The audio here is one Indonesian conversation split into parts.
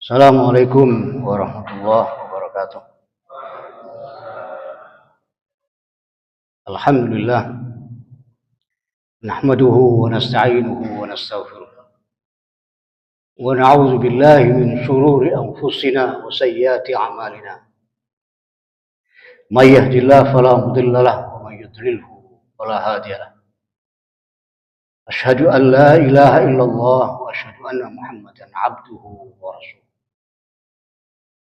Assalamualaikum warahmatullahi wabarakatuh. Alhamdulillah, nahmaduhu wa nasta'inuhu wa nastaghfiruh. Wa na'udzu billahi min shururi anfusina wa sayyiati a'malina. May yahdihillahu fala mudilla lahu wa may yudlilhu fala hadiya lahu. Asyhadu an la ilaha illallah wa asyhadu anna Muhammadan 'abduhu wa rasuluh.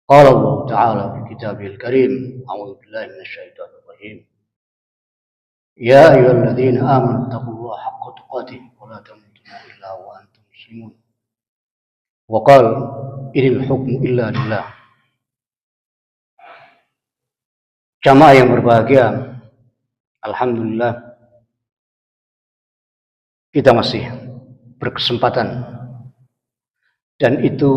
قال الله تعالى في كتابه الكريم أعوذ بالله من الشيطان الرجيم يا أيها الذين آمنوا اتقوا الله حق تقاته ولا تموتن إلا وأنتم مسلمون وقال إن الحكم إلا لله. Jamaah yang berbahagia, alhamdulillah kita masih berkesempatan, dan itu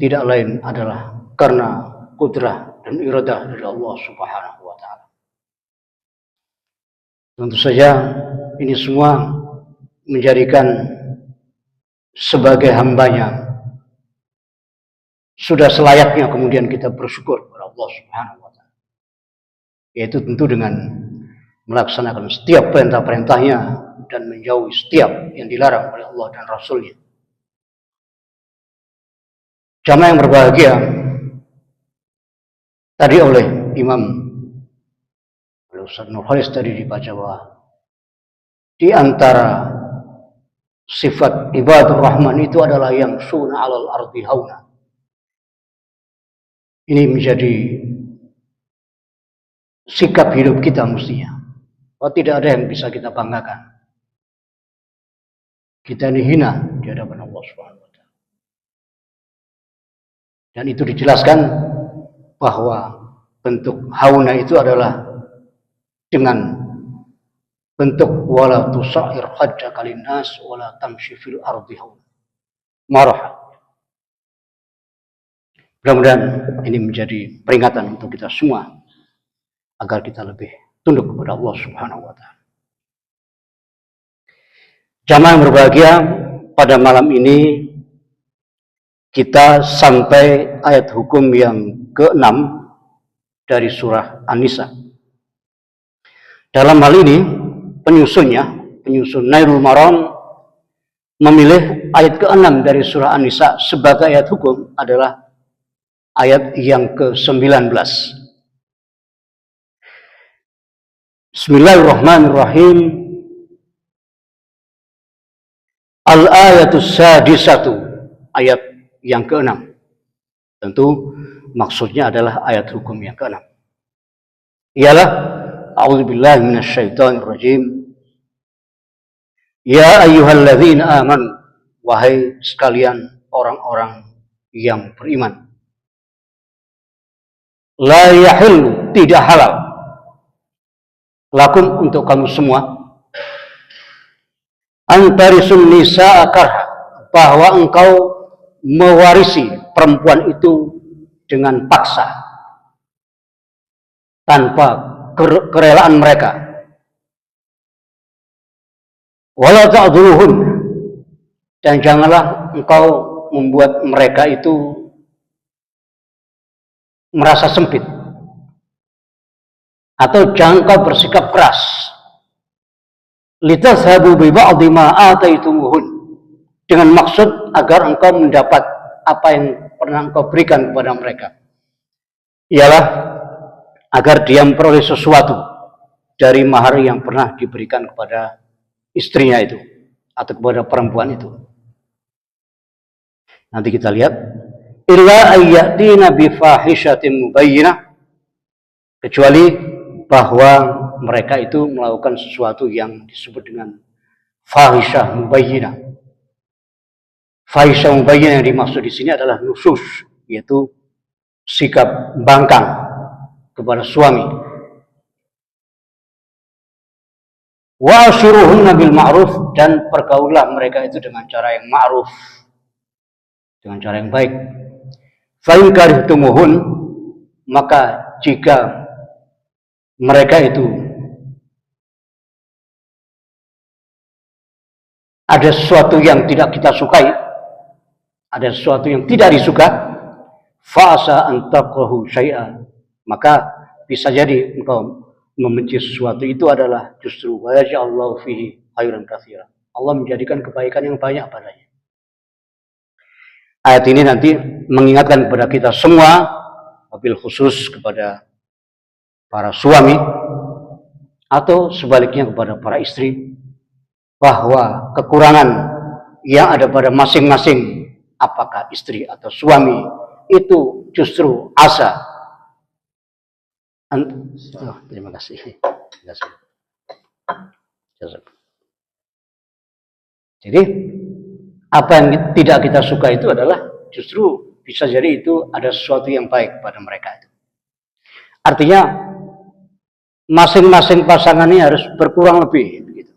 tidak lain adalah karena kudrah dan iradah dari Allah Subhanahu wa ta'ala. Tentu saja ini semua menjadikan sebagai hambanya sudah selayaknya kemudian kita bersyukur kepada Allah Subhanahu wa ta'ala, yaitu tentu dengan melaksanakan setiap perintah-perintahnya dan menjauhi setiap yang dilarang oleh Allah dan Rasulnya. Jamaah yang berbahagia, tadi oleh Imam Ustaz Nur Khalis tadi dibaca bahwa di antara sifat ibadur rahman itu adalah yang suna alal ardi hauna. Ini menjadi sikap hidup kita mestinya. Bahwa tidak ada yang bisa kita banggakan. Kita ini hina di hadapan Allah Subhanahu wa ta'ala. Dan itu dijelaskan bahwa bentuk hauna itu adalah dengan bentuk wala tusair hajjaka linnas wala tamshi fil ardi hauna marah. Mudah-mudahan ini menjadi peringatan untuk kita semua agar kita lebih tunduk kepada Allah Subhanahu wa ta'ala. Jamaah yang berbahagia, pada malam ini kita sampai ayat hukum yang ke-6 dari surah An-Nisa. Dalam hal ini penyusun Nailul Maram memilih ayat ke-6 dari surah An-Nisa sebagai ayat hukum adalah ayat yang ke-19. Bismillahirrahmanirrahim. Al-ayatus sadisatu, ayat yang ke-6. Tentu maksudnya adalah ayat hukum yang ke-6. Ialah a'udzubillahi minasyaitonir rajim. Ya ayyuhalladzina amanu, wahai sekalian orang-orang yang beriman. La yahillu, tidak halal, lakum, untuk kamu semua, antarisun nisa'a karha, bahwa engkau mewarisi perempuan itu dengan paksa, tanpa kerelaan mereka. Wala ta'dhuluhun, dan janganlah engkau membuat mereka itu merasa sempit, atau jangan engkau bersikap keras. Litazhabu bi ba'dhi ma ataitumuhun, dengan maksud agar engkau mendapat apa yang pernah engkau berikan kepada mereka. Ialah agar dia memperoleh sesuatu dari mahar yang pernah diberikan kepada istrinya itu atau kepada perempuan itu. Nanti kita lihat, illa ayyatina bi fahishatin mubayyinah, kecuali bahwa mereka itu melakukan sesuatu yang disebut dengan fahisyah mubayyinah. Fahisyah mubayyinah yang dimaksud di sini adalah nusus, yaitu sikap bangkang kepada suami. Wa ashiruhunna bil ma'ruf, dan pergaulah mereka itu dengan cara yang ma'ruf, dengan cara yang baik. Fa in karihtumuhun, maka jika mereka itu ada sesuatu yang tidak kita sukai, ada sesuatu yang tidak disuka, fa'asa an takrahu syai'a, maka bisa jadi engkau membenci sesuatu itu adalah justru wa yaj'alullahu fihi khairan katsira. Allah menjadikan kebaikan yang banyak padanya. Ayat ini nanti mengingatkan kepada kita semua, wabil khusus kepada para suami atau sebaliknya kepada para istri, bahwa kekurangan yang ada pada masing-masing, apakah istri atau suami, itu justru asa. Terima kasih. Jadi apa yang tidak kita suka itu adalah justru bisa jadi itu ada sesuatu yang baik pada mereka itu. Artinya masing-masing pasangan ini harus berkurang lebih begitu.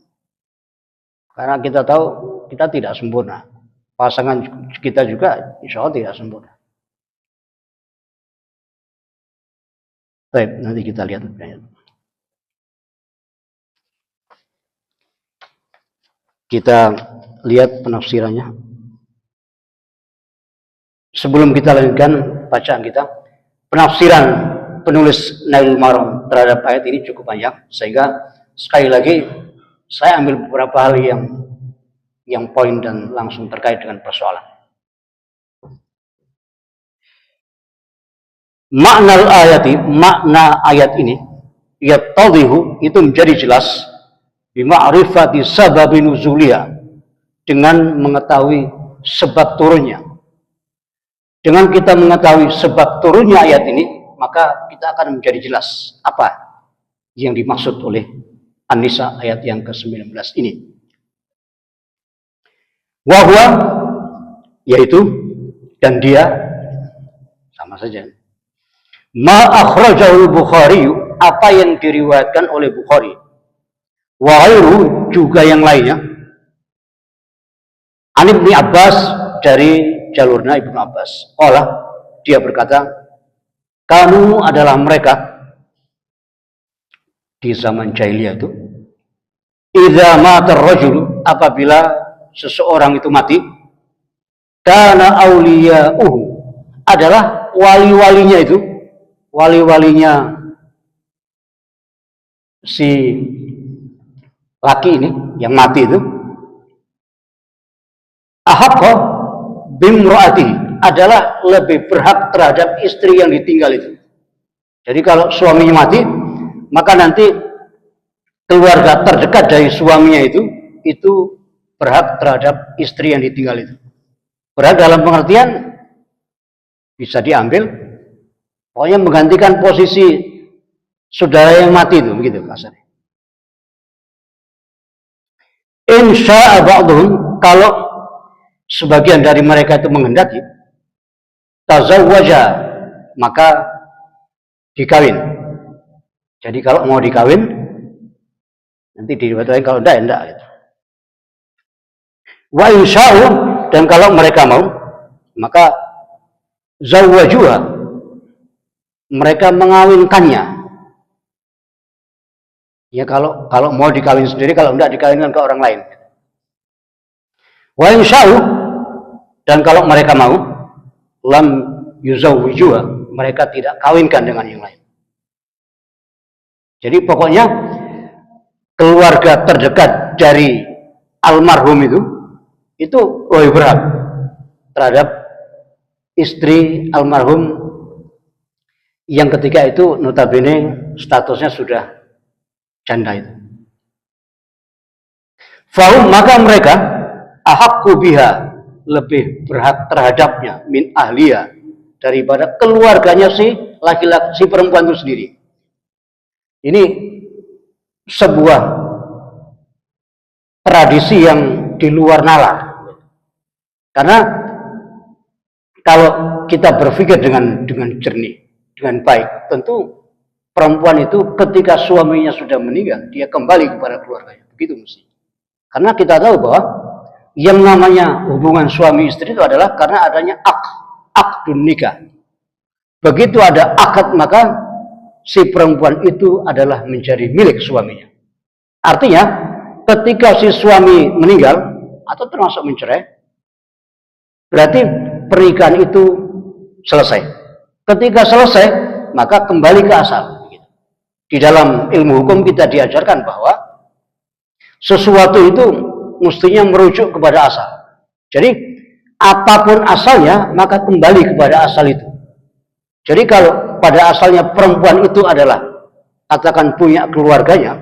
Karena kita tahu kita tidak sempurna. Pasangan kita juga insya Allah tidak sempurna. Baik, nanti kita lihat. Kita lihat penafsirannya. Sebelum kita lanjutkan bacaan kita, penafsiran penulis Nailul Maram terhadap ayat ini cukup panjang, sehingga sekali lagi saya ambil beberapa hal yang poin dan langsung terkait dengan persoalan. Makna ayat ini yattadhihu, itu menjadi jelas bima'rifati sababi nuzuliha, dengan mengetahui sebab turunnya. Dengan kita mengetahui sebab turunnya ayat ini, maka kita akan menjadi jelas apa yang dimaksud oleh An-Nisa ayat yang ke-19 ini. Wahwa, yaitu, dan dia, sama saja. Ma akhrajahu Bukhari, apa yang diriwayatkan oleh Bukhari. Wa ghairu, juga yang lainnya. An Ibnu Abbas, dari jalurnya Ibnu Abbas. Dia berkata, kamu adalah mereka di zaman jahiliyah itu, idza mata ar-rajul, apabila seseorang itu mati, kana auliya'uhu, adalah wali-walinya itu, wali-walinya si laki ini yang mati itu, ahaqqa bimra'atihi, adalah lebih berhak terhadap istri yang ditinggal itu. Jadi kalau suaminya mati, maka nanti keluarga terdekat dari suaminya itu berhak terhadap istri yang ditinggal itu. Berhak dalam pengertian bisa diambil, pokoknya menggantikan posisi saudara yang mati itu, begitu kasarnya. Insya'a ba'dhum, kalau sebagian dari mereka itu menghendaki, tazawwaja, maka dikawin. Jadi kalau mau dikawin, nanti diriwayatkan, kalau enggak gitu. Wa insya'u, dan kalau mereka mau, maka zawwajuha, mereka mengawinkannya. Ya kalau mau dikawin sendiri, kalau enggak dikawinkan ke orang lain. Wa insya'u, dan kalau mereka mau, lam yuzawwijuha, mereka tidak kawinkan dengan yang lain. Jadi pokoknya keluarga terdekat dari almarhum itu lebih berhak terhadap istri almarhum yang ketika itu notabene statusnya sudah janda itu. Fahum, maka mereka ahaqqu biha, lebih berhak terhadapnya, min ahliya, daripada keluarganya si laki-laki, si perempuan itu sendiri. Ini sebuah tradisi yang di luar nalar. Karena kalau kita berpikir dengan jernih, dengan baik, tentu perempuan itu ketika suaminya sudah meninggal, dia kembali kepada keluarganya. Begitu mesti. Karena kita tahu bahwa yang namanya hubungan suami istri itu adalah karena adanya akdun nikah. Begitu ada akad, maka si perempuan itu adalah menjadi milik suaminya. Artinya ketika si suami meninggal, atau termasuk mencerai, berarti pernikahan itu selesai. Ketika selesai, maka kembali ke asal. Di dalam ilmu hukum kita diajarkan bahwa sesuatu itu mestinya merujuk kepada asal. Jadi apapun asalnya, maka kembali kepada asal itu. Jadi kalau pada asalnya perempuan itu adalah, katakan, punya keluarganya,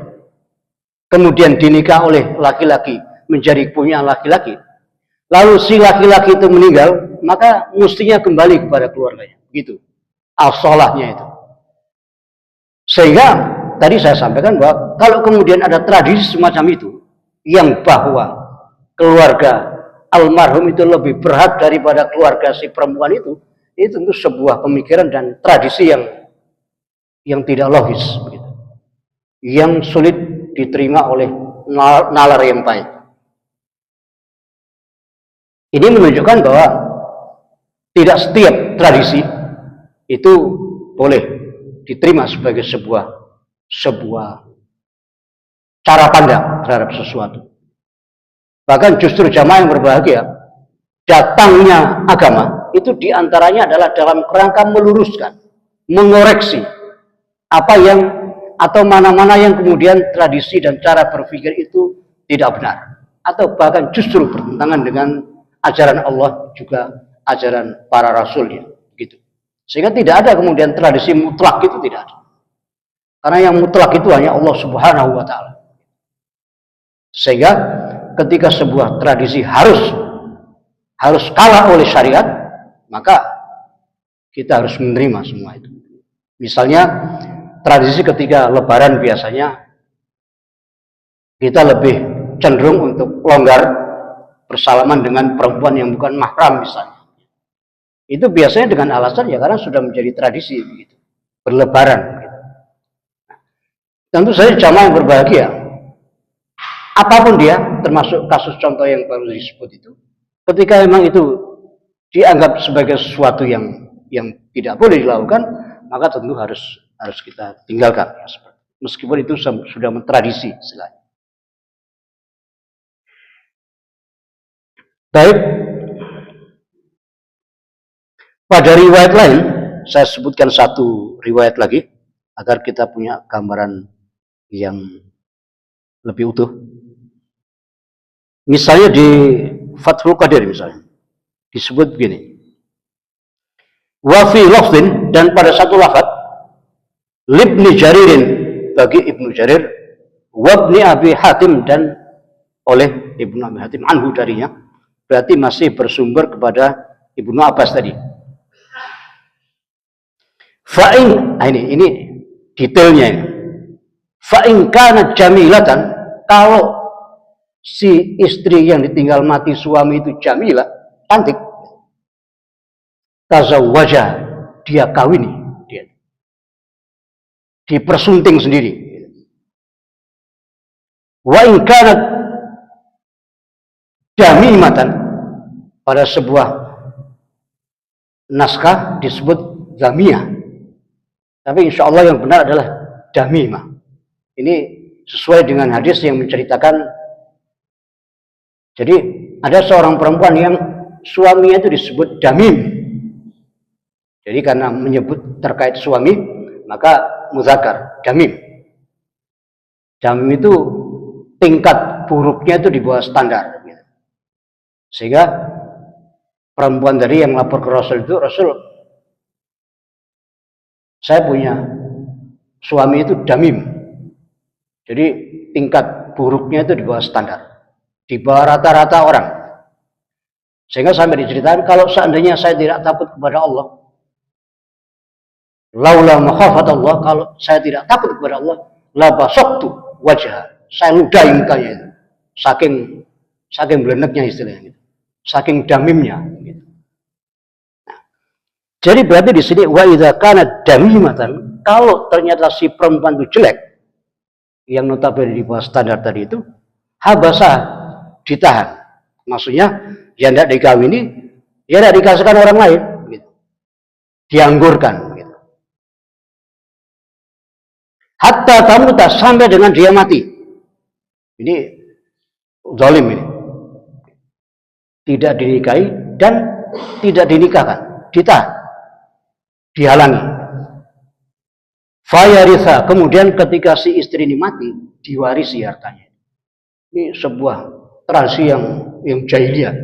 kemudian dinikah oleh laki-laki menjadi punya laki-laki, lalu si laki-laki itu meninggal, maka mestinya kembali kepada keluarganya. Begitu asalahnya itu. Sehingga tadi saya sampaikan bahwa kalau kemudian ada tradisi semacam itu, yang bahwa keluarga almarhum itu lebih berhak daripada keluarga si perempuan itu tentu sebuah pemikiran dan tradisi yang tidak logis, begitu, yang sulit diterima oleh nalar yang baik. Ini menunjukkan bahwa tidak setiap tradisi itu boleh diterima sebagai sebuah cara pandang terhadap sesuatu. Bahkan justru jamaah yang berbahagia, datangnya agama itu diantaranya adalah dalam kerangka meluruskan, mengoreksi apa yang atau mana-mana yang kemudian tradisi dan cara berpikir itu tidak benar, atau bahkan justru bertentangan dengan ajaran Allah juga ajaran para rasulnya, gitu. Sehingga tidak ada kemudian tradisi mutlak, itu tidak ada. Karena yang mutlak itu hanya Allah Subhanahu wa Ta'ala. Sehingga ketika sebuah tradisi harus kalah oleh syariat, maka kita harus menerima semua itu. Misalnya tradisi ketika lebaran biasanya kita lebih cenderung untuk longgar bersalaman dengan perempuan yang bukan mahram misalnya. Itu biasanya dengan alasan ya karena sudah menjadi tradisi begitu, berlebaran begitu. Nah, tentu saja jamaah yang berbahagia, apapun dia, termasuk kasus contoh yang baru disebut itu, ketika memang itu dianggap sebagai sesuatu yang tidak boleh dilakukan, maka tentu harus kita tinggalkan, meskipun itu sudah mentradisi istilahnya. Baik, pada riwayat lain saya sebutkan satu riwayat lagi agar kita punya gambaran yang lebih utuh. Misalnya di Fathul Qadir misalnya disebut begini, wa fi lafdhin, dan pada satu lafaz, libni Jaririn, bagi Ibnu Jarir, wabni Abi Hatim, dan oleh Ibnu Abi Hatim, anhu, darinya, berarti masih bersumber kepada Ibnu Abbas tadi. Fa'in, ini detailnya ini. Fa'in kana jamilatan, kalau si istri yang ditinggal mati suami itu jamilah, cantik, tazawwaja, dia kawini, dia dipersunting sendiri. Wa in kanat jamimatan, pada sebuah naskah disebut zamiyah, tapi insya Allah yang benar adalah damimah. Ini sesuai dengan hadis yang menceritakan, jadi ada seorang perempuan yang suaminya itu disebut damim. Jadi karena menyebut terkait suami, maka muzakkar, damim. Damim itu tingkat buruknya itu di bawah standar. Sehingga perempuan tadi yang lapor ke Rasul itu, Rasul, saya punya suami itu damim. Jadi tingkat buruknya itu di bawah standar, di bawah rata-rata orang. Sehingga sampai diceritakan, kalau seandainya saya tidak takut kepada Allah, laula makhafat Allah, kalau saya tidak takut kepada Allah, la basaqtu wajha, saya ludahi mukanya itu. Saking beleneknya istilahnya gitu. Saking damimnya gitu. Nah, jadi berarti di sini wa idza kana damimatan, kalau ternyata si perempuan itu jelek, yang notabene di bawah standar tadi itu, habasa, ditahan. Maksudnya ya tidak dikawini, ya tidak dikasihkan orang lain gitu. Dianggurkan gitu. Hatta tamuta, sampai dengan dia mati. Ini zalim ini. tidak dinikahi dan tidak dinikahkan, ditahan, dihalangi. Fayaritha, kemudian ketika si istri ini mati, diwarisi hartanya. Ini sebuah tradisi yang jahiliyah.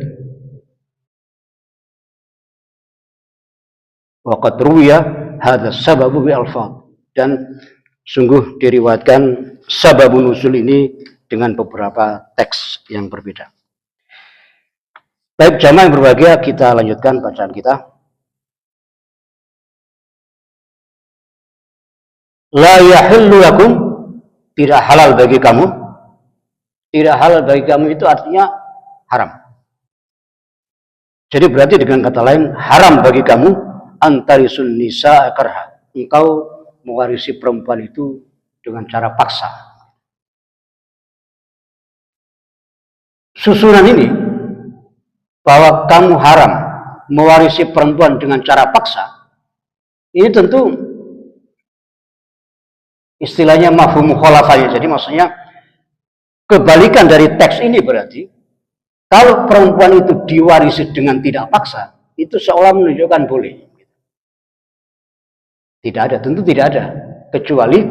Waqad ruwiya hadza sababu bi alfaz, dan sungguh diriwayatkan sababun nuzul ini dengan beberapa teks yang berbeda. Baik jamaah yang berbahagia, kita lanjutkan bacaan kita. La yahillu lakum, tidak halal bagi kamu. Tidak halal bagi kamu itu artinya haram. Jadi berarti dengan kata lain, haram bagi kamu antarisun nisa karha, engkau mewarisi perempuan itu dengan cara paksa. Susunan ini bahwa kamu haram mewarisi perempuan dengan cara paksa, ini tentu istilahnya mafhum mukhalafah. Jadi maksudnya kebalikan dari teks ini berarti kalau perempuan itu diwarisi dengan tidak paksa, itu seolah menunjukkan boleh. Tidak ada, tentu tidak ada, kecuali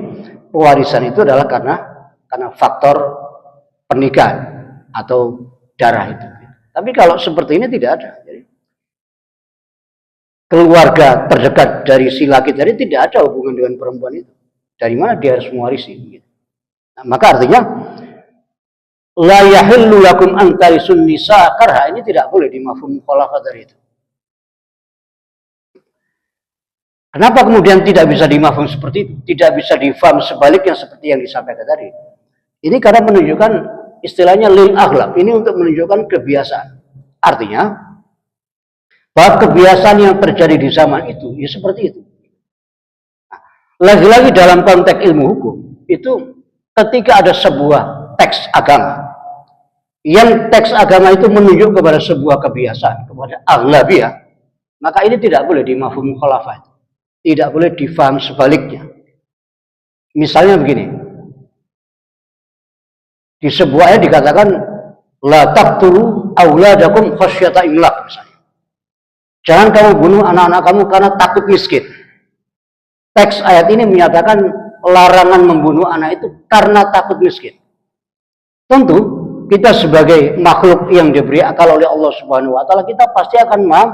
pewarisan itu adalah karena faktor pernikahan atau darah itu. Tapi kalau seperti ini tidak ada. Jadi, keluarga terdekat dari si laki tadi tidak ada hubungan dengan perempuan itu. Dari mana dia harus mewarisi? Nah, maka artinya la yahillu lakum an tarisun nisa karha, ini tidak boleh di mafhum mukhalafah dari itu. Kenapa kemudian tidak bisa dimafhum seperti itu? Tidak bisa difaham sebaliknya seperti yang disampaikan tadi. Ini karena menunjukkan istilahnya lil aghlab. Ini untuk menunjukkan kebiasaan. Artinya bahwa kebiasaan yang terjadi di zaman itu ya seperti itu. Lagi-lagi dalam konteks ilmu hukum itu ketika ada sebuah teks agama, yang teks agama itu menunjuk kepada sebuah kebiasaan, kepada aghlabiyah, maka ini tidak boleh di mafhum mukhalafah. Tidak boleh difaham sebaliknya. Misalnya begini, di sebuah ayat dikatakan la taqtulu auladakum khasyata imlaq misalnya. Jangan kamu bunuh anak-anak kamu karena takut miskin. Teks ayat ini menyatakan larangan membunuh anak itu karena takut miskin. Tentu kita sebagai makhluk yang diberi akal oleh Allah Subhanahu wa taala, kita pasti akan paham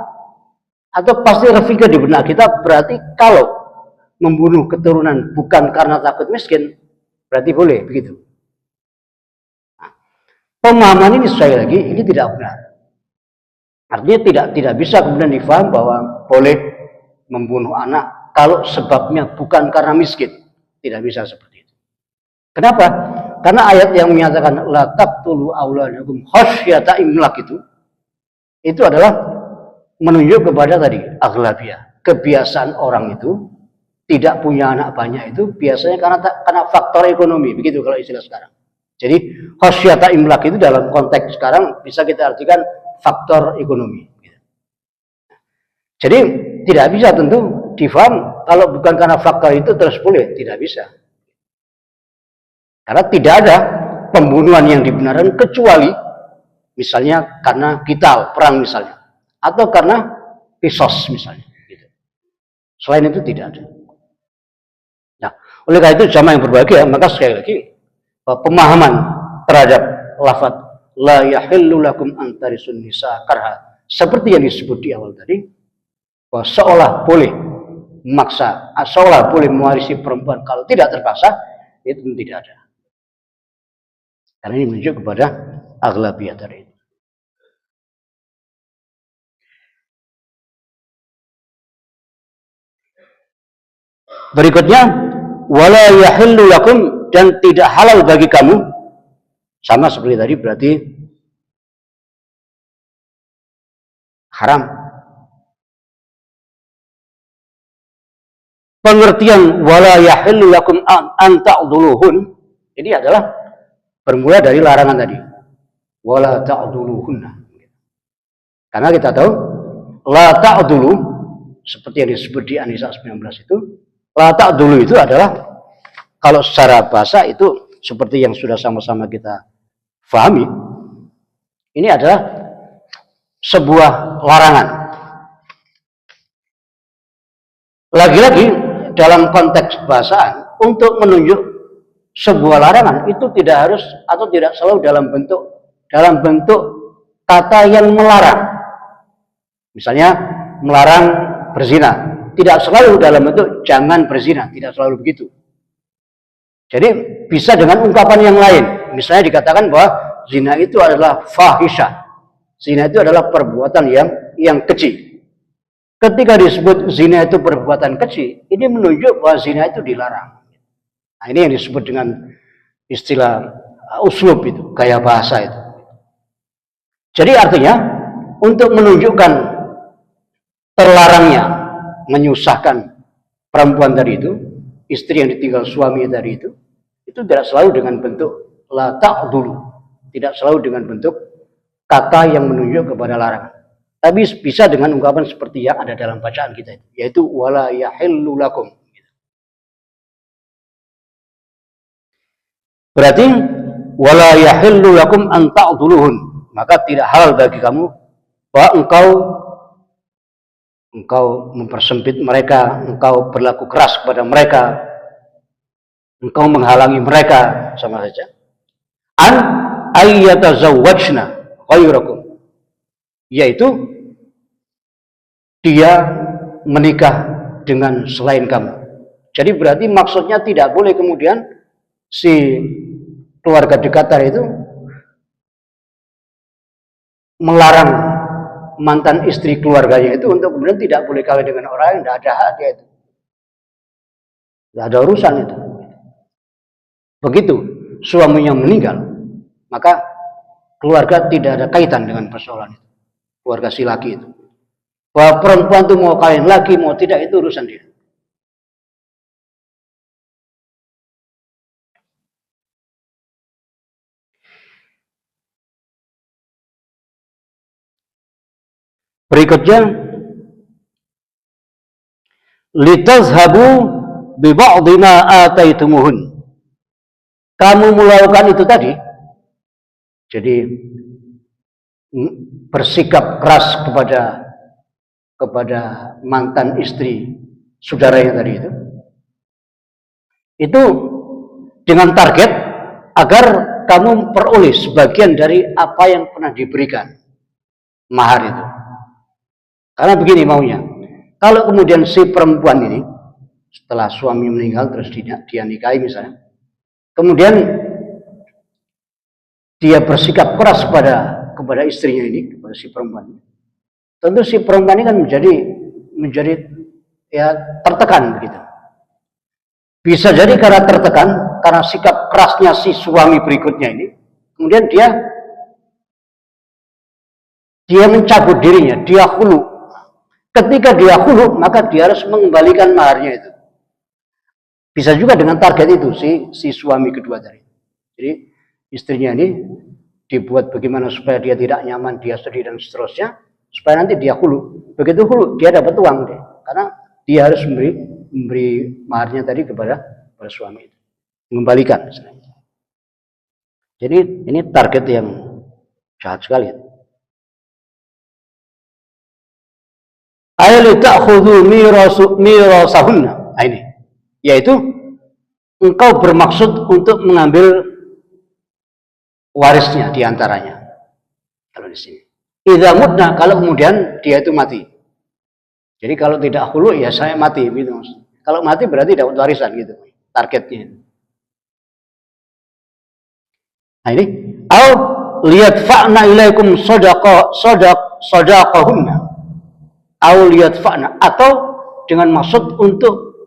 atau pasti berpikir di benak kita, berarti kalau membunuh keturunan bukan karena takut miskin, berarti boleh begitu. Nah, pemahaman ini sekali lagi ini tidak benar. Artinya tidak bisa kemudian difaham bahwa boleh membunuh anak kalau sebabnya bukan karena miskin. Tidak bisa seperti itu. Kenapa? Karena ayat yang menyatakan la taqtulu auladakum khasyata imlaq itu adalah menunjuk kepada tadi aghlabiyah. Kebiasaan orang itu tidak punya anak banyak itu biasanya karena faktor ekonomi, begitu kalau istilah sekarang. Jadi khasyata imlaq itu dalam konteks sekarang bisa kita artikan faktor ekonomi. Jadi tidak bisa tentu difaham kalau bukan karena faktor itu terus boleh, tidak bisa. Karena tidak ada pembunuhan yang dibenarkan kecuali misalnya karena qital, perang misalnya, atau karena qisas misalnya. Gitu. Selain itu tidak ada. Nah, oleh karena itu jamaah yang berbahagia, maka sekali lagi pemahaman terhadap lafaz la yahillu lakum an tarisun nisa karha seperti yang disebut di awal tadi, bahwa seolah boleh memaksa, seolah boleh mewarisi perempuan kalau tidak terpaksa, itu tidak ada. Karena ini menunjuk kepada aghlabiyah tadi. Berikutnya, wala yahillu lakum, dan tidak halal bagi kamu, sama seperti tadi berarti haram. Pengertian wala yahillu lakum an ta'dhuluhun ini adalah bermula dari larangan tadi. Wala ta'dhuluhunna. Karena kita tahu la ta'dhulu seperti yang disebut di An-Nisa 19 itu, la ta'dhulu itu adalah kalau secara bahasa itu seperti yang sudah sama-sama kita pahami, ini adalah sebuah larangan. Lagi-lagi dalam konteks bahasaan, untuk menunjuk sebuah larangan itu tidak harus atau tidak selalu dalam bentuk kata yang melarang. Misalnya melarang berzina, tidak selalu dalam bentuk jangan berzina, tidak selalu begitu. Jadi bisa dengan ungkapan yang lain. Misalnya dikatakan bahwa zina itu adalah fahisyah. Zina itu adalah perbuatan yang keji. Ketika disebut zina itu perbuatan keji, ini menunjuk bahwa zina itu dilarang. Nah, ini yang disebut dengan istilah uslub itu, gaya bahasa itu. Jadi artinya untuk menunjukkan terlarangnya menyusahkan perempuan tadi itu, istri yang ditinggal suami tadi itu tidak selalu dengan bentuk la ta'dulu, tidak selalu dengan bentuk kata yang menunjuk kepada larangan. Tapi bisa dengan ungkapan seperti yang ada dalam bacaan kita itu, yaitu wala yahillu lakum. Berarti wala yahillu lakum an ta'duluhun, maka tidak halal bagi kamu bahwa engkau mempersempit mereka, engkau berlaku keras kepada mereka, engkau menghalangi mereka, sama saja. An ayyatazawwajna ghairakum, yaitu dia menikah dengan selain kamu. Jadi berarti maksudnya tidak boleh kemudian si keluarga dekat itu melarang mantan istri keluarganya itu untuk kemudian tidak boleh kawin dengan orang yang tidak ada hak dia itu. Tidak ada urusan itu. Begitu suaminya meninggal, maka keluarga tidak ada kaitan dengan persoalan itu. Keluarga si laki itu. Bahwa perempuan itu mau kawin lagi, mau tidak, itu urusan dia. Berikutnya, litazhabu bi ba'dhi ma ataitumuhun. Kamu melakukan itu tadi, jadi bersikap keras kepada mantan istri saudaranya tadi itu dengan target agar kamu peroleh sebagian dari apa yang pernah diberikan mahar itu. Karena begini maunya, kalau kemudian si perempuan ini setelah suami meninggal terus dia nikahi misalnya, kemudian dia bersikap keras kepada istrinya ini, kepada si perempuan ini, tentu si perempuan ini kan menjadi ya tertekan begitu. Bisa jadi karena tertekan, karena sikap kerasnya si suami berikutnya ini, kemudian dia mencabut dirinya, dia khulu. Ketika dia khulu, maka dia harus mengembalikan maharnya itu. Bisa juga dengan target itu si suami kedua tadi. Jadi istrinya ini dibuat bagaimana supaya dia tidak nyaman, dia sedih dan seterusnya, supaya nanti dia khulu. Begitu khulu, dia dapat uang deh, karena dia harus memberi maharnya tadi kepada suami itu, mengembalikan. Jadi ini target yang jahat sekali. Ayat ta'khudhu mirasahunna. Nah ini, yaitu engkau bermaksud untuk mengambil warisnya diantaranya. Kalau di sini, idza mutna, kalau kemudian dia itu mati. Jadi kalau tidak khulu ya saya mati gitu. Kalau mati berarti dapat warisan gitu. Targetnya. Nah ini, au liyadfa'na ilaikum sadaqahunna. Au liyadfa'na, atau dengan maksud untuk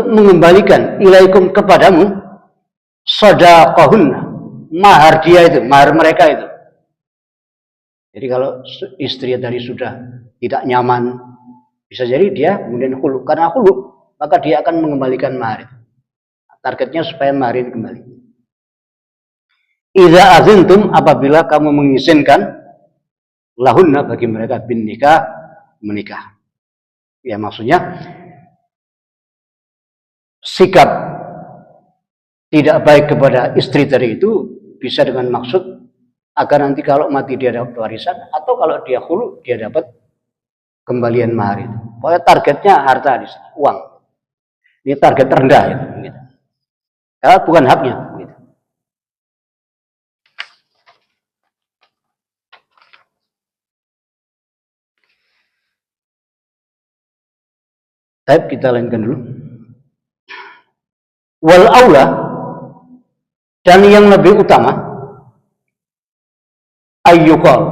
mengembalikan ilaikum kepadamu sadaqahunna, mahar dia itu, mahar mereka itu. Jadi kalau istri tadi sudah tidak nyaman, bisa jadi dia kemudian khulu. Karena khulu, maka dia akan mengembalikan mahar itu. Targetnya supaya mahar ini kembali. Idza azintum, apabila kamu mengizinkan lahunna, bagi mereka, bin nikah, menikah. Ya maksudnya sikap tidak baik kepada istri tadi itu bisa dengan maksud agar nanti kalau mati dia dapat warisan, atau kalau dia khulu dia dapat kembalian mahar itu. Pokoknya targetnya harta di sana, uang. Ini target terendah ya, gitu. Ya, bukan haknya. Gitu. Baik, kita lanjutkan dulu. Wal aula, dan yang lebih utama, ayyuqal,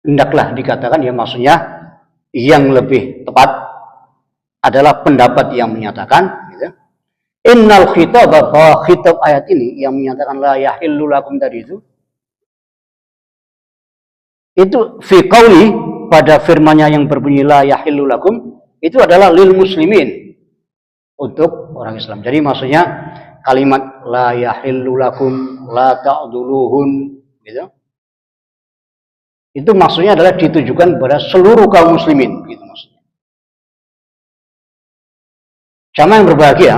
hendaklah dikatakan, ya maksudnya yang lebih tepat adalah pendapat yang menyatakan, gitu. Innal khitab, bahwa khitab ayat ini yang menyatakan la yahillu lakum tadi itu fi qauli, pada firman-Nya yang berbunyi la yahillu lakum, itu adalah lil muslimin, untuk orang Islam. Jadi maksudnya kalimat la yahillu lakum la ta'duluhun, gitu. Itu maksudnya adalah ditujukan kepada seluruh kaum muslimin, gitu maksudnya. Jamaah yang berbahagia,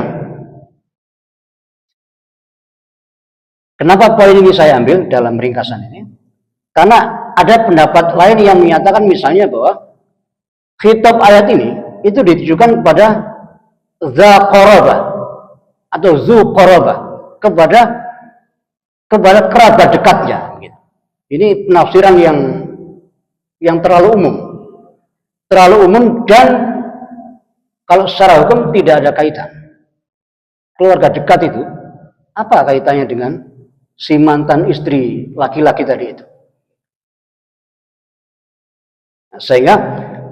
kenapa poin ini saya ambil dalam ringkasan ini? Karena ada pendapat lain yang menyatakan misalnya bahwa khitab ayat ini itu ditujukan kepada za qarabah atau zu qarabah, kepada kerabat dekatnya, gitu. Ini penafsiran yang terlalu umum dan kalau secara hukum tidak ada kaitan. Keluarga dekat itu apa kaitannya dengan si mantan istri laki-laki tadi itu? Sehingga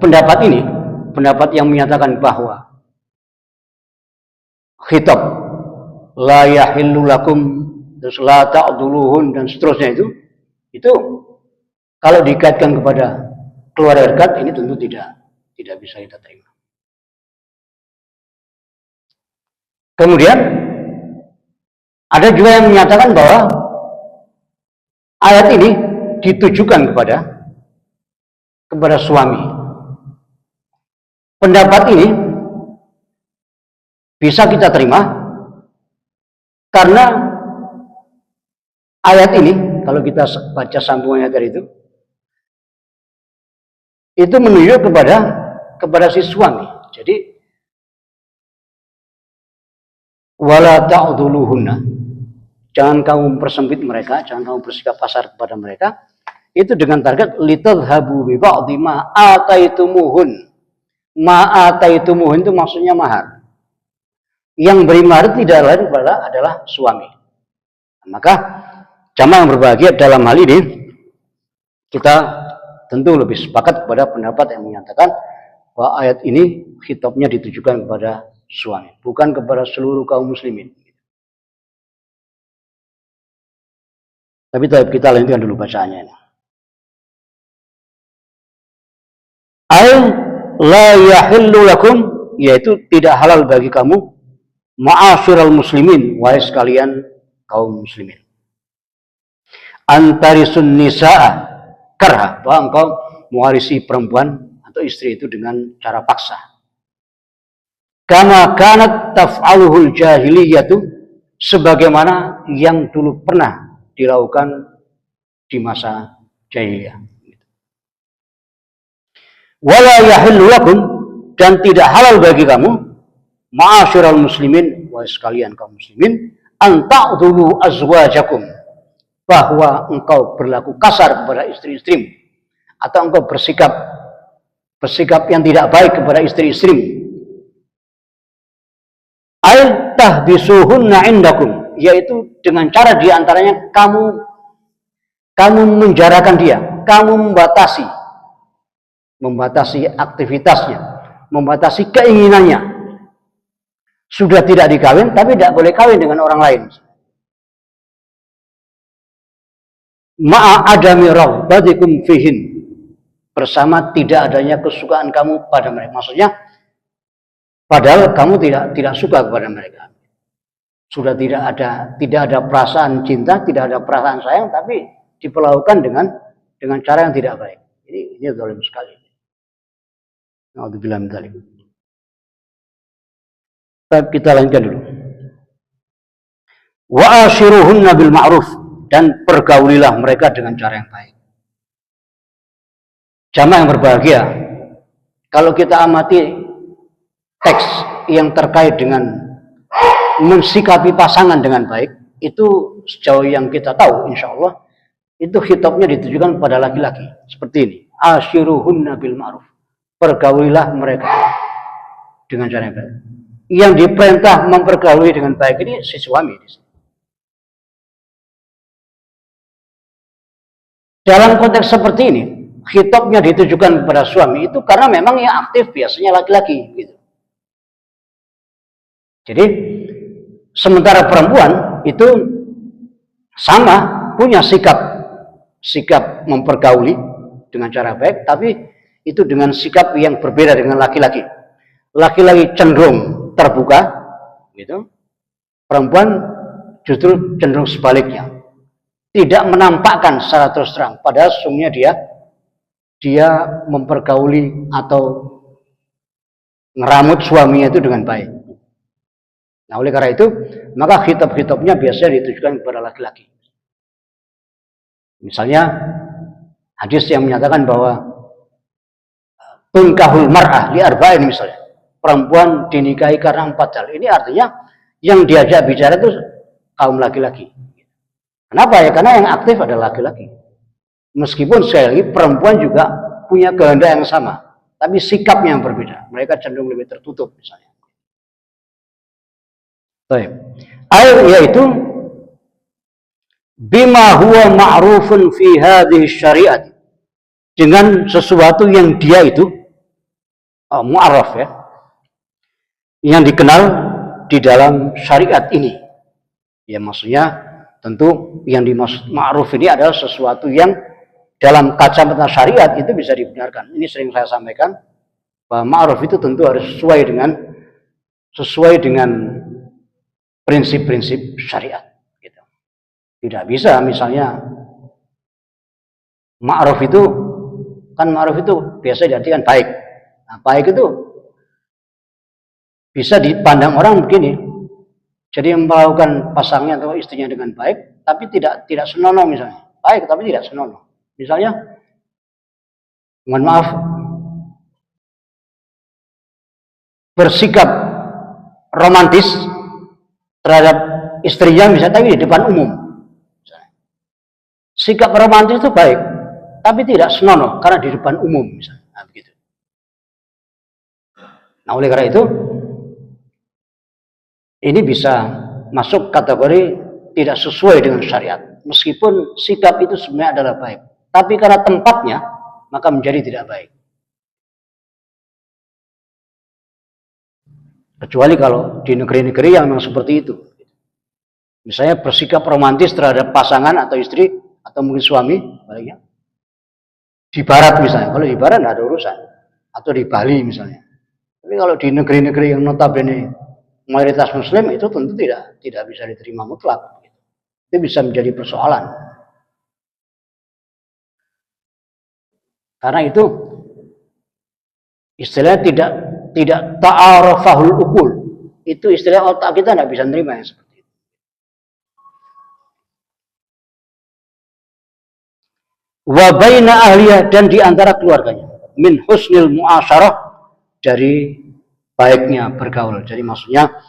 pendapat ini, pendapat yang menyatakan bahwa khitab la yahillu lakum, terus la ta'duluhun dan seterusnya itu kalau dikaitkan kepada keluarga dekat, ini tentu tidak bisa kita terima. Kemudian ada juga yang menyatakan bahwa ayat ini ditujukan kepada suami. Pendapat ini bisa kita terima karena ayat ini, kalau kita baca sambungannya dari itu menunjuk kepada si suami. Jadi wala ta'dhuluhunna, jangan kamu persempit mereka, jangan kamu bersikap kasar kepada mereka, itu dengan target litadhhabu bi ba'dhi ma ataitumuhun. Ma ataitumuhun itu maksudnya mahar. Yang beri mahar tidak lain adalah suami. Maka jamaah yang berbahagia, dalam hal ini kita tentu lebih sepakat kepada pendapat yang menyatakan bahwa ayat ini khitabnya ditujukan kepada suami, bukan kepada seluruh kaum muslimin. Tapi kita lanjutkan dulu bacaannya ini. Ay la yahillu lakum, yaitu tidak halal bagi kamu, ma'asyiral muslimin, wahai sekalian kaum muslimin, antarisun nisaa karha, bahwa engkau mewarisi perempuan atau istri itu dengan cara paksa. Kama kanat taf'aluhul jahiliyatu, sebagaimana yang dulu pernah dilakukan di masa jahiliyah. Wala yahillu lakum, dan tidak halal bagi kamu, ma'asyiral muslimin, wahai sekalian kaum muslimin, an ta'dhulu azwajakum, bahwa engkau berlaku kasar kepada istri-istrimu, atau engkau bersikap yang tidak baik kepada istri-istrimu. Ay tahbisuhunna indakum, yaitu dengan cara diantaranya kamu menjarakan dia, kamu membatasi aktivitasnya, membatasi keinginannya. Sudah tidak dikawin, tapi tidak boleh kawin dengan orang lain. Ma'a adami raghbatikum fihin, bersama tidak adanya kesukaan kamu pada mereka. Maksudnya padahal kamu tidak suka kepada mereka. Sudah tidak ada perasaan cinta, tidak ada perasaan sayang, tapi diperlakukan dengan cara yang tidak baik. Ini zalim sekali. Na'udzubillah min dzalik. Kita lanjutkan dulu. Wa ashiruhunna bil ma'ruf, dan pergaulilah mereka dengan cara yang baik. Jamaah yang berbahagia, kalau kita amati teks yang terkait dengan mensikapi pasangan dengan baik, itu sejauh yang kita tahu, insya Allah, itu khitabnya ditujukan kepada laki-laki. Seperti ini, ashiruhunna bil ma'ruf, pergaulilah mereka dengan cara yang baik. Yang diperintah mempergauli dengan baik ini si suami. Dalam konteks seperti ini, khitabnya ditujukan kepada suami itu karena memang yang aktif biasanya laki-laki gitu. Jadi sementara perempuan itu sama punya sikap mempergauli dengan cara baik, tapi itu dengan sikap yang berbeda dengan laki-laki. Laki-laki cenderung terbuka gitu. Perempuan justru cenderung sebaliknya. Tidak menampakkan secara terus terang, padahal sesungguhnya dia mempergauli atau ngeramut suaminya itu dengan baik. Nah, oleh karena itu, maka khitab-khitabnya biasanya ditujukan kepada laki-laki. Misalnya, hadis yang menyatakan bahwa tunkahul mar'ah li arba'in misalnya. Perempuan dinikahi karena 4 hal. Ini artinya yang diajak bicara itu kaum laki-laki. Kenapa ya? Karena yang aktif adalah laki-laki. Meskipun sekali lagi perempuan juga punya kehendak yang sama, tapi sikapnya yang berbeda. Mereka cenderung lebih tertutup misalnya. Baik. Air yaitu bima huwa ma'rufun fi hadhihi syariat. Dengan sesuatu yang dia itu mu'arraf ya. Yang dikenal di dalam syariat ini. Ya maksudnya tentu yang dimaksud ma'ruf ini adalah sesuatu yang dalam kacamata syariat itu bisa dibenarkan. Ini sering saya sampaikan bahwa ma'ruf itu tentu harus sesuai dengan prinsip-prinsip syariat. Gitu. Tidak bisa misalnya ma'ruf itu biasa diartikan baik. Nah, baik itu bisa dipandang orang begini. Jadi melakukan pasangnya atau istrinya dengan baik, tapi tidak senonoh misalnya. Baik tapi tidak senonoh. Misalnya, mohon maaf, bersikap romantis terhadap istrinya misalnya, tapi di depan umum. Misalnya. Sikap romantis itu baik, tapi tidak senonoh karena di depan umum misalnya. Nah, begitu. Nah, oleh karena itu, ini bisa masuk kategori tidak sesuai dengan syariat. Meskipun sikap itu sebenarnya adalah baik. Tapi karena tempatnya, maka menjadi tidak baik. Kecuali kalau di negeri-negeri yang memang seperti itu. Misalnya bersikap romantis terhadap pasangan atau istri, atau mungkin suami, baliknya. Di barat misalnya. Kalau di barat tidak ada urusan. Atau di Bali misalnya. Tapi kalau di negeri-negeri yang notabene mayoritas muslim itu tentu tidak bisa diterima mutlak. Itu bisa menjadi persoalan. Karena itu istilahnya tidak ta'arafahul ukul. Itu istilah otak kita tidak bisa menerima yang seperti itu. Wa baina ahliyah, dan di antara keluarganya. Min husnil mu'asyarah, dari baiknya bergaul. Jadi maksudnya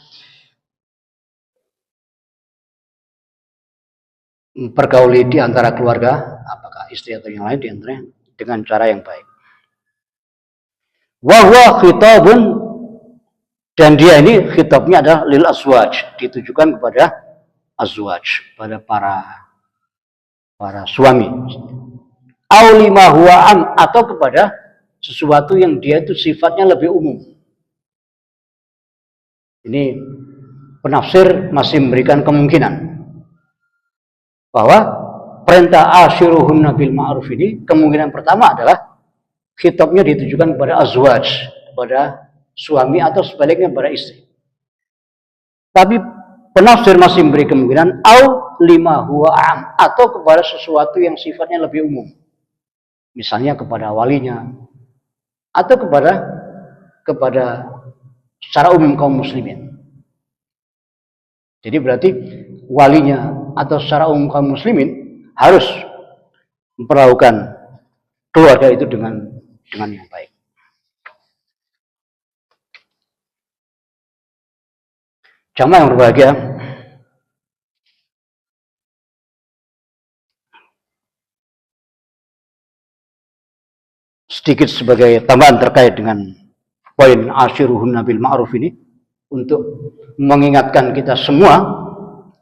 bergauli di antara keluarga, apakah istri atau yang lain di antaranya, dengan cara yang baik. Wa huwa khitabun, dan dia ini khitabnya adalah lil azwaj, ditujukan kepada azwaj, pada para suami. Au lima huwa am, atau kepada sesuatu yang dia itu sifatnya lebih umum. Ini penafsir masih memberikan kemungkinan bahwa perintah ashiruhunna bil ma'ruf ini kemungkinan pertama adalah khitabnya ditujukan kepada azwaj, kepada suami, atau sebaliknya kepada istri. Tapi penafsir masih memberi kemungkinan au lima huwa am, atau kepada sesuatu yang sifatnya lebih umum. Misalnya kepada walinya, atau kepada secara umum kaum muslimin. Jadi berarti walinya atau secara umum kaum muslimin harus memperlakukan keluarga itu dengan yang baik. Jamaah yang berbahagia, sedikit sebagai tambahan terkait dengan poin asyiruhunna bil ma'ruf ini, untuk mengingatkan kita semua,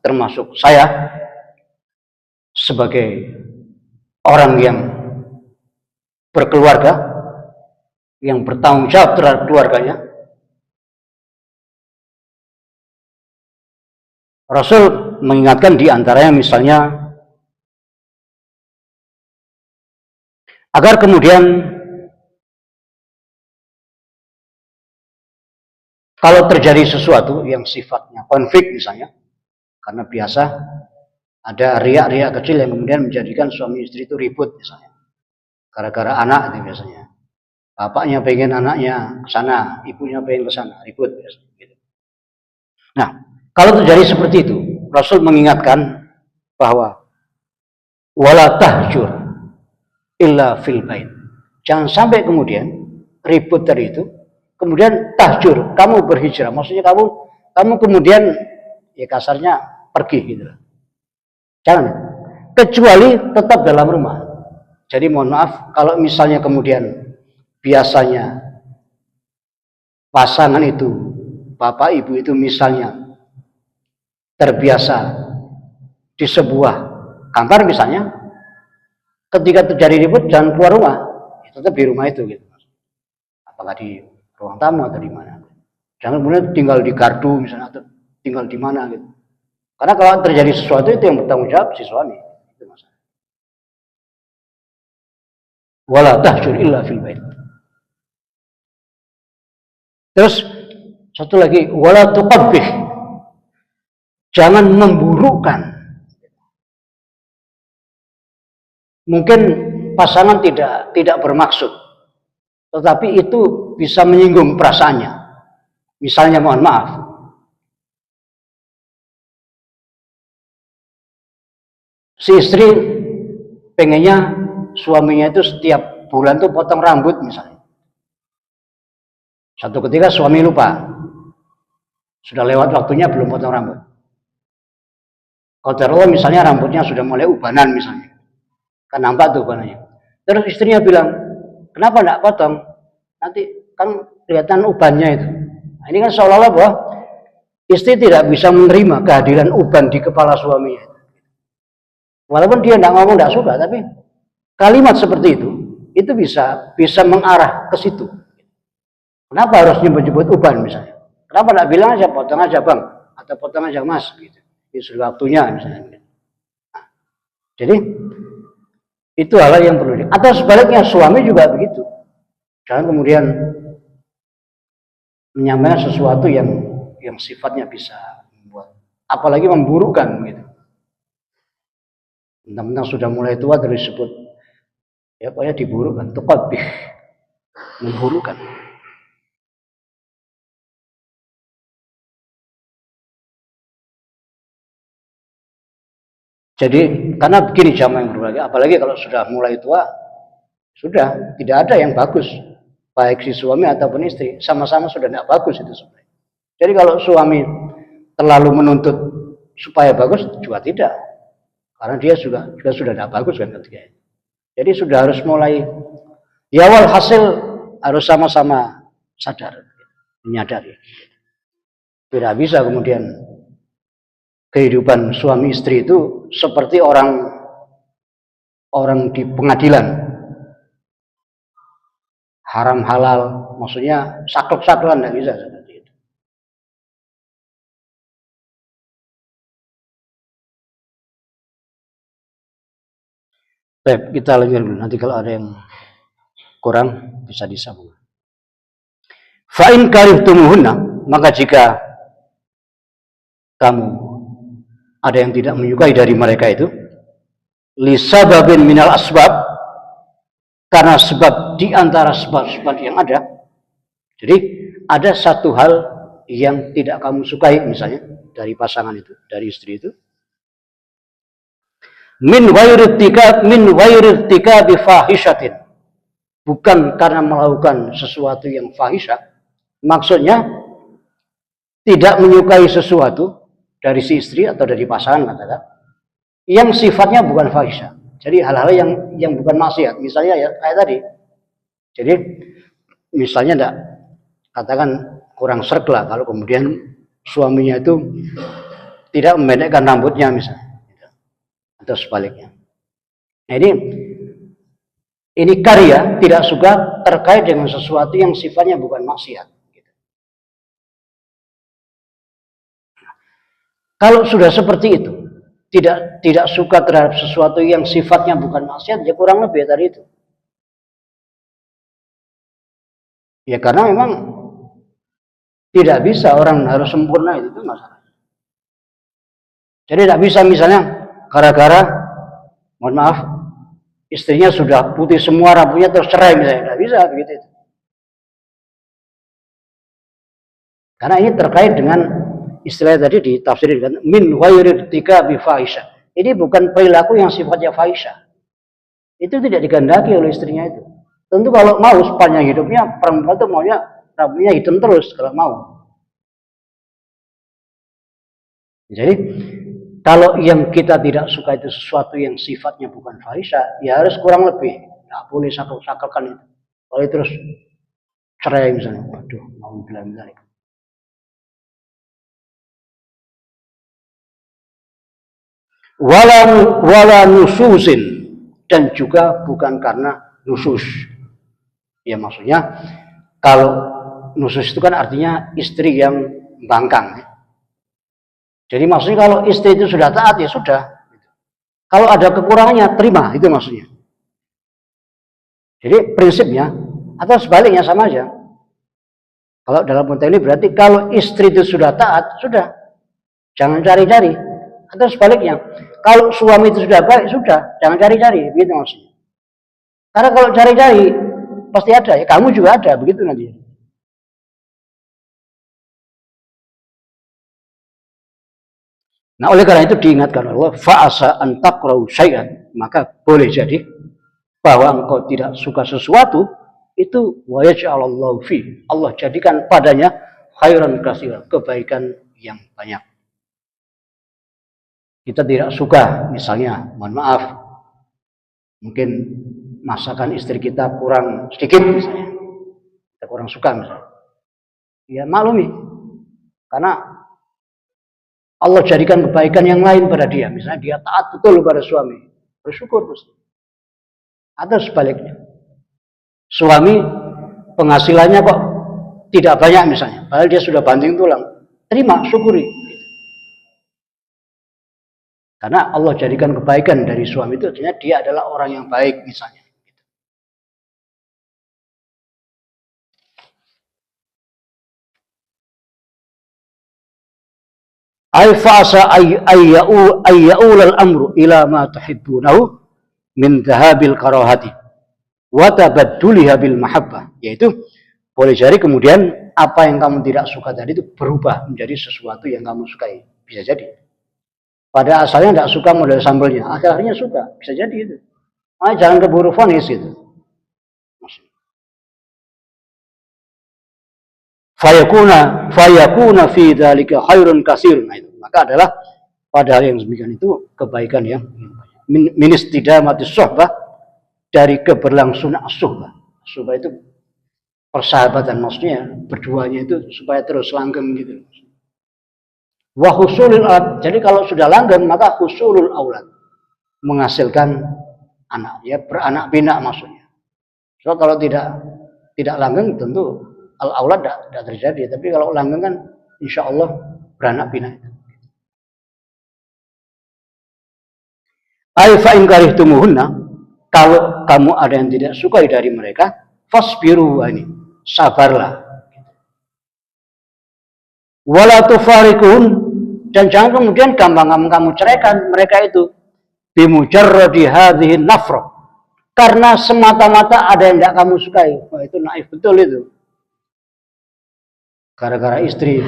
termasuk saya sebagai orang yang berkeluarga, yang bertanggung jawab terhadap keluarganya. Rasul mengingatkan di antaranya misalnya agar kemudian kalau terjadi sesuatu yang sifatnya konflik misalnya, karena biasa ada riak-riak kecil yang kemudian menjadikan suami istri itu ribut misalnya, gara-gara anak itu biasanya. Bapaknya pengen anaknya ke sana, ibunya pengen ke sana, ribut biasanya. Gitu. Nah, kalau terjadi seperti itu, Rasul mengingatkan bahwa wala tahjur illa fil bait. Jangan sampai kemudian ribut dari itu, kemudian tahjur, kamu berhijrah. Maksudnya kamu kemudian ya kasarnya pergi gitu. Jangan. Kecuali tetap dalam rumah. Jadi mohon maaf kalau misalnya kemudian biasanya pasangan itu, bapak ibu itu misalnya terbiasa di sebuah kantor misalnya, ketika terjadi ribut jangan keluar rumah, tetap di rumah itu gitu. Apakah di ruang tamu atau di mana? Jangan kemudian tinggal di gardu misalnya atau tinggal di mana gitu. Karena kalau terjadi sesuatu itu yang bertanggung jawab si suami. Itu masalah. Wala tahjur illa fil bait. Terus satu lagi, wala tuqabbih. Jangan memburukkan. Mungkin pasangan tidak bermaksud, tetapi itu bisa menyinggung perasaannya. Misalnya mohon maaf, si istri pengennya suaminya itu setiap bulan tuh potong rambut misalnya. Satu ketika suami lupa, sudah lewat waktunya belum potong rambut. Kalau misalnya rambutnya sudah mulai ubanan misalnya, kan nampak tuh ubanannya. Terus istrinya bilang, kenapa enggak potong? Nanti kan kelihatan ubannya itu. Nah, ini kan seolah-olah bahwa istri tidak bisa menerima kehadiran uban di kepala suaminya. Walaupun dia enggak ngomong enggak suka, tapi kalimat seperti itu bisa mengarah ke situ. Kenapa harus nyebut-nyebut uban misalnya? Kenapa enggak bilang aja potong aja bang, atau potong aja mas gitu. Ini sudah waktunya misalnya. Nah, jadi itu hal yang perlu. Atau sebaliknya suami juga begitu. Jangan kemudian menyampaikan sesuatu yang sifatnya bisa membuat, apalagi memburukkan gitu. Mentang-mentang sudah mulai tua terus disebut ya pokoknya diburukkan, tuqabbih, memburukkan. Jadi karena begini jamaah yang berbahagia, apalagi kalau sudah mulai tua, sudah tidak ada yang bagus, baik si suami ataupun istri, sama-sama sudah tidak bagus itu sebenarnya. Jadi kalau suami terlalu menuntut supaya bagus juga tidak, karena dia juga sudah tidak bagus kan ketika itu. Jadi sudah harus mulai, ya walhasil harus sama-sama sadar, menyadari. Tidak bisa kemudian kehidupan suami istri itu seperti orang di pengadilan, haram halal, maksudnya saklek-saklekan, tidak bisa seperti itu. Baik, kita lanjut dulu. Nanti kalau ada yang kurang bisa disambung. Fa in karihtumuhunna, maka jika kamu ada yang tidak menyukai dari mereka itu, lisababin minal asbab, karena sebab di antara sebab-sebab yang ada. Jadi ada satu hal yang tidak kamu sukai misalnya dari pasangan itu, dari istri itu. min ghairi irtikabi fahishatin, bukan karena melakukan sesuatu yang fahisyah. Maksudnya tidak menyukai sesuatu dari si istri atau dari pasangan katakan yang sifatnya bukan fahisyah. Jadi hal-hal yang bukan maksiat, misalnya ya kayak tadi. Jadi misalnya enggak, katakan kurang sreg lah kalau kemudian suaminya itu tidak memendekkan rambutnya misalnya, atau sebaliknya. Nah, ini karya tidak suka terkait dengan sesuatu yang sifatnya bukan maksiat. Kalau sudah seperti itu, tidak suka terhadap sesuatu yang sifatnya bukan maksiat, ya kurang lebih tadi itu. Ya karena memang tidak bisa orang harus sempurna, itu masalah. Jadi tidak bisa misalnya gara-gara, mohon maaf, istrinya sudah putih semua rambutnya terus cerai misalnya, tidak bisa begitu itu. Karena ini terkait dengan istilah tadi ditafsirkan min ghairi irtikabi fahisha. Ini bukan perilaku yang sifatnya fahisha. Itu tidak digandaki oleh istrinya itu. Tentu kalau mau sepanjang hidupnya perempuan itu maunya rambutnya hitam terus kalau mau. Jadi kalau yang kita tidak suka itu sesuatu yang sifatnya bukan fahisha, ya harus kurang lebih. Tidak boleh sakal-sakalkan itu. Kalau terus cerai misalnya, waduh, mau bilang misalnya. Wala nususin, dan juga bukan karena nusus. Ya maksudnya kalau nusus itu kan artinya istri yang bangkang. Jadi maksudnya kalau istri itu sudah taat ya sudah. Kalau ada kekurangannya terima, itu maksudnya. Jadi prinsipnya atau sebaliknya sama aja. Kalau dalam konteks ini berarti kalau istri itu sudah taat, sudah. Jangan cari-cari. Atau sebaliknya, kalau suami itu sudah baik, sudah. Jangan cari-cari, begitu maksudnya. Karena kalau cari-cari, pasti ada. Ya kamu juga ada, begitu nanti. Nah, oleh karena itu diingatkan Allah, fa'asa an takrahu syai'an, maka boleh jadi bahwa engkau tidak suka sesuatu, itu wa yaj'alallahu fi, Allah jadikan padanya khairan katsiran, kebaikan yang banyak. Kita tidak suka, misalnya, mohon maaf, mungkin masakan istri kita kurang sedikit misalnya, kita kurang suka misalnya. Ya maklumi, karena Allah jadikan kebaikan yang lain pada dia. Misalnya dia taat betul pada suami, bersyukur terus. Atau sebaliknya, suami penghasilannya kok tidak banyak misalnya, padahal dia sudah banting tulang, terima, syukuri. Karena Allah jadikan kebaikan dari suami itu, artinya dia adalah orang yang baik misalnya. Ay fa'asa ayyaul al-amru ila ma tuhibbunahu min dhahabil karahati wa tabadduliha bil mahabbah, yaitu boleh jadi kemudian apa yang kamu tidak suka tadi itu berubah menjadi sesuatu yang kamu sukai, bisa jadi. Pada asalnya tidak suka model sambelnya, akhirnya suka, bisa jadi itu. Nah, jangan keburu vonis itu. Fayakuna fi dzalika khairun katsir. Nah, itu maka adalah pada hal yang demikian itu kebaikan yang min istidamatis suhbah, dari keberlangsungan suhbah. Suhbah itu persahabatan, maksudnya berduanya itu supaya terus langgeng gitu. Wa husulul aulad, jadi kalau sudah langgeng maka husulul aulad, menghasilkan anak, ya beranak pinak maksudnya. So kalau tidak langgeng tentu al aulad tidak terjadi, tapi kalau langgeng kan insya Allah beranak pinak. Ai fa in karihtumuhunna, kalau kamu ada yang tidak sukai dari mereka, fasbiru, ini sabarlah. Wala tufarikuhun, dan jangan kemudian gampang kamu ceraikan mereka itu bimujarradi hadhihi nafrah, karena semata-mata ada yang tidak kamu sukai. Wah, itu naif betul itu. Gara-gara istri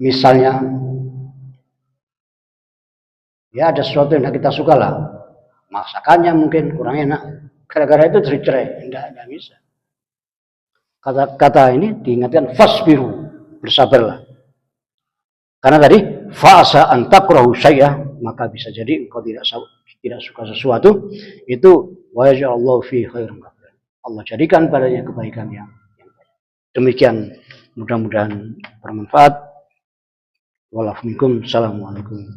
misalnya Ya ada sesuatu yang kita suka lah. Masakannya mungkin kurang enak. Gara-gara itu cerai. Tidak bisa. Kata ini diingatkan fasbiru, bersabarlah. Karena tadi fa'asa an takrahu syai'ah, maka bisa jadi engkau tidak suka sesuatu, itu wa yaj'alullahu fi khairin. Allah jadikan padanya kebaikan yang banyak. Demikian, mudah-mudahan bermanfaat. Walaupun assalamualaikum.